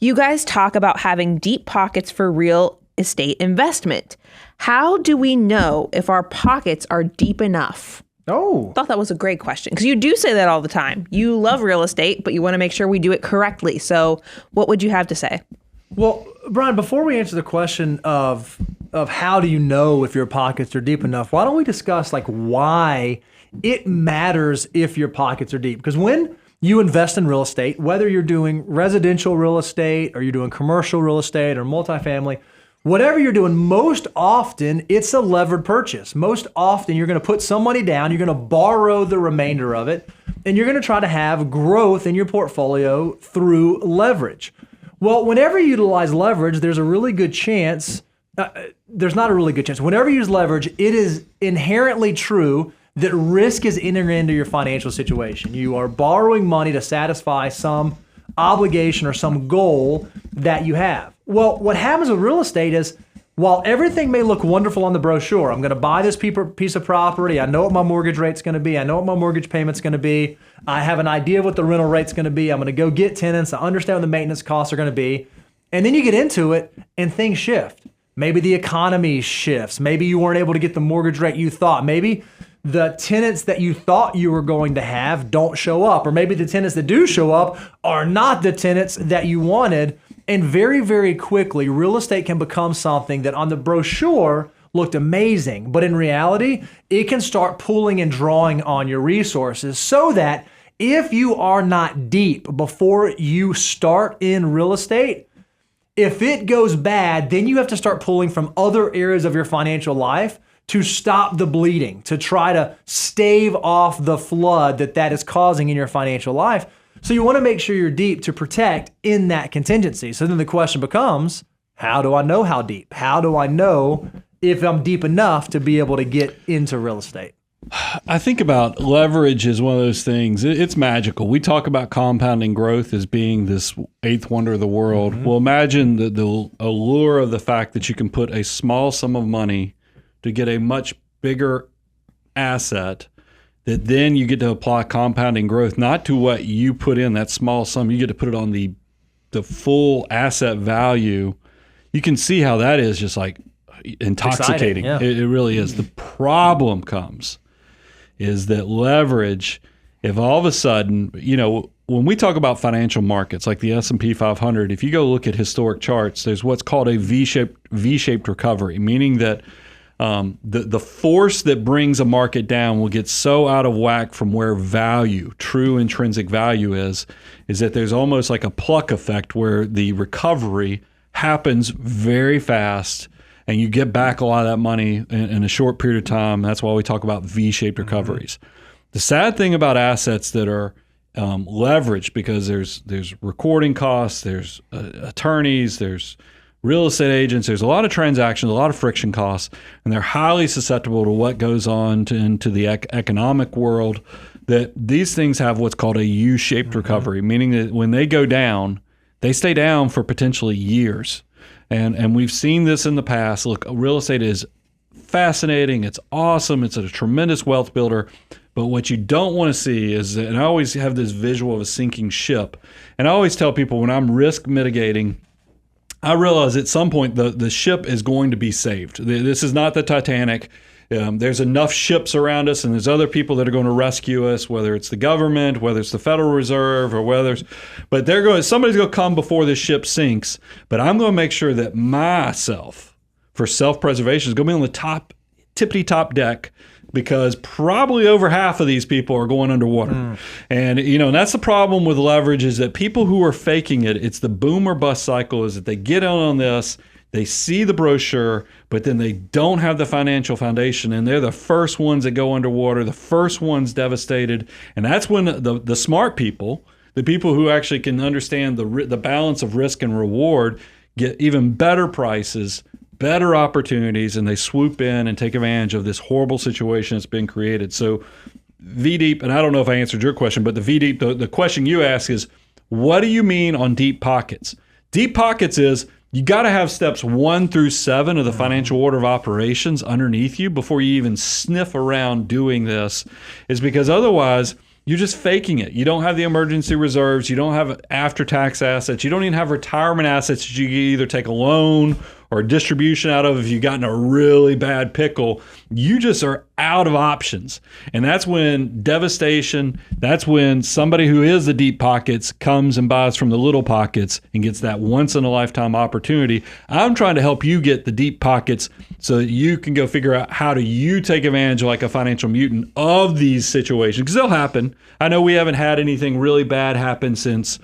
You guys talk about having deep pockets for real estate investment. How do we know if our pockets are deep enough? Oh. Thought that was a great question, because you do say that all the time. You love real estate, but you want to make sure we do it correctly. So what would you have to say? Well, Brian, before we answer the question of how do you know if your pockets are deep enough, why don't we discuss like why it matters if your pockets are deep? Because when you invest in real estate, whether you're doing residential real estate or you're doing commercial real estate or multifamily, whatever you're doing, most often it's a levered purchase. Most often you're going to put some money down, you're going to borrow the remainder of it, and you're going to try to have growth in your portfolio through leverage. Well, whenever you utilize leverage, there's a really good chance, there's not a really good chance. Whenever you use leverage, it is inherently true that risk is entering into your financial situation. You are borrowing money to satisfy some obligation or some goal that you have. Well, what happens with real estate is, while everything may look wonderful on the brochure, I'm going to buy this piece of property, I know what my mortgage rate's going to be, I know what my mortgage payment's going to be, I have an idea of what the rental rate's going to be, I'm going to go get tenants, I understand what the maintenance costs are going to be, and then you get into it and things shift. Maybe the economy shifts, maybe you weren't able to get the mortgage rate you thought, maybe the tenants that you thought you were going to have don't show up, or maybe the tenants that do show up are not the tenants that you wanted. And very, very quickly, real estate can become something that on the brochure looked amazing, but in reality, it can start pulling and drawing on your resources, so that if you are not deep before you start in real estate, if it goes bad, then you have to start pulling from other areas of your financial life to stop the bleeding, to try to stave off the flood that is causing in your financial life. So you want to make sure you're deep to protect in that contingency. So then the question becomes, how do I know how deep? How do I know if I'm deep enough to be able to get into real estate? I think about leverage as one of those things. It's magical. We talk about compounding growth as being this eighth wonder of the world. Mm-hmm. Well, imagine the allure of the fact that you can put a small sum of money to get a much bigger asset, that then you get to apply compounding growth, not to what you put in, that small sum, you get to put it on the full asset value. You can see how that is just like intoxicating. Yeah. It really is. The problem comes is that leverage, if all of a sudden, when we talk about financial markets like the S&P 500, if you go look at historic charts, there's what's called a V-shaped recovery, meaning that the force that brings a market down will get so out of whack from where value, true intrinsic value is that there's almost like a pluck effect where the recovery happens very fast and you get back a lot of that money in a short period of time. That's why we talk about V-shaped recoveries. Mm-hmm. The sad thing about assets that are leveraged, because there's recording costs, there's attorneys, there's real estate agents, there's a lot of transactions, a lot of friction costs, and they're highly susceptible to what goes on into the economic world, that these things have what's called a U-shaped mm-hmm. recovery, meaning that when they go down, they stay down for potentially years. And we've seen this in the past. Look, real estate is fascinating. It's awesome. It's a tremendous wealth builder. But what you don't want to see is, and I always have this visual of a sinking ship, and I always tell people when I'm risk mitigating, I realize at some point the ship is going to be saved. This is not the Titanic. There's enough ships around us, and there's other people that are going to rescue us, whether it's the government, whether it's the Federal Reserve, or somebody's going to come before this ship sinks. But I'm going to make sure that myself, for self-preservation, is going to be on the tippity-top deck, because probably over half of these people are going underwater. And that's the problem with leverage, is that people who are faking it, it's the boom or bust cycle, is that they get on this, they see the brochure, but then they don't have the financial foundation, and they're the first ones that go underwater, the first ones devastated. And that's when the smart people, the people who actually can understand the balance of risk and reward, get even better prices, better opportunities, and they swoop in and take advantage of this horrible situation that's been created. So V-Deep, and I don't know if I answered your question, but the V-Deep, the question you ask is, what do you mean on deep pockets? Deep pockets is, you got to have steps 1 through 7 of the financial order of operations underneath you before you even sniff around doing this, is because otherwise you're just faking it. You don't have the emergency reserves. You don't have after-tax assets. You don't even have retirement assets that you can either take a loan or a distribution out of if you've gotten a really bad pickle. You just are out of options. And that's when devastation, that's when somebody who is the deep pockets comes and buys from the little pockets and gets that once-in-a-lifetime opportunity. I'm trying to help you get the deep pockets so that you can go figure out how do you take advantage, like a financial mutant, of these situations, because they'll happen. I know we haven't had anything really bad happen since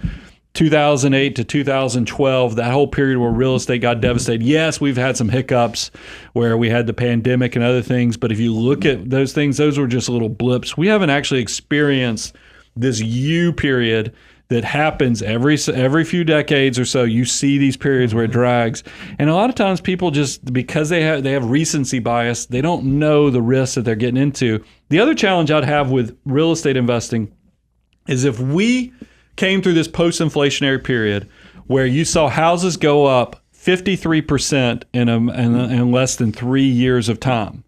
2008 to 2012, that whole period where real estate got devastated. Yes, we've had some hiccups where we had the pandemic and other things, but if you look at those things, those were just little blips. We haven't actually experienced this U period that happens every few decades or so. You see these periods where it drags, and a lot of times people just, because they have recency bias, they don't know the risks that they're getting into. The other challenge I'd have with real estate investing is if we came through this post-inflationary period where you saw houses go up 53% in less than 3 years of time.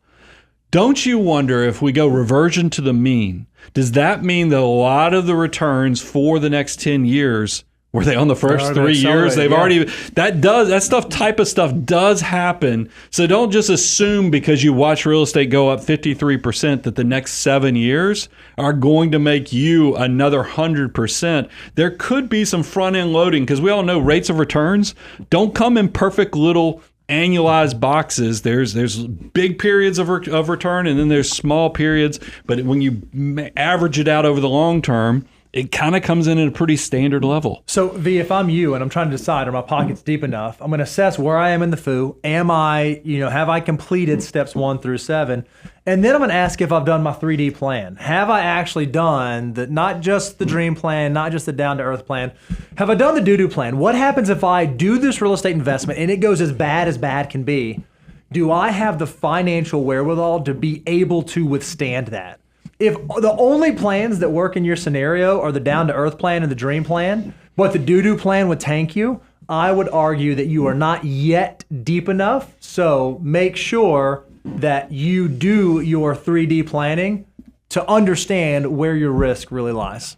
Don't you wonder, if we go reversion to the mean, does that mean that a lot of the returns for the next 10 years, were they on the first 3 years? They've already, type of stuff does happen. So don't just assume because you watch real estate go up 53% that the next 7 years are going to make you another 100%. There could be some front end loading, because we all know rates of returns don't come in perfect little annualized boxes. There's big periods of return, and then there's small periods. But when you average it out over the long term, it kind of comes in at a pretty standard level. So, V, if I'm you and I'm trying to decide, are my pockets deep enough? I'm going to assess where I am in the FU. Am I, have I completed steps 1 through 7? And then I'm going to ask if I've done my 3D plan. Have I actually done not just the dream plan, not just the down-to-earth plan? Have I done the do-do plan? What happens if I do this real estate investment and it goes as bad can be? Do I have the financial wherewithal to be able to withstand that? If the only plans that work in your scenario are the down-to-earth plan and the dream plan, but the do-do plan would tank you, I would argue that you are not yet deep enough. So make sure that you do your 3D planning to understand where your risk really lies.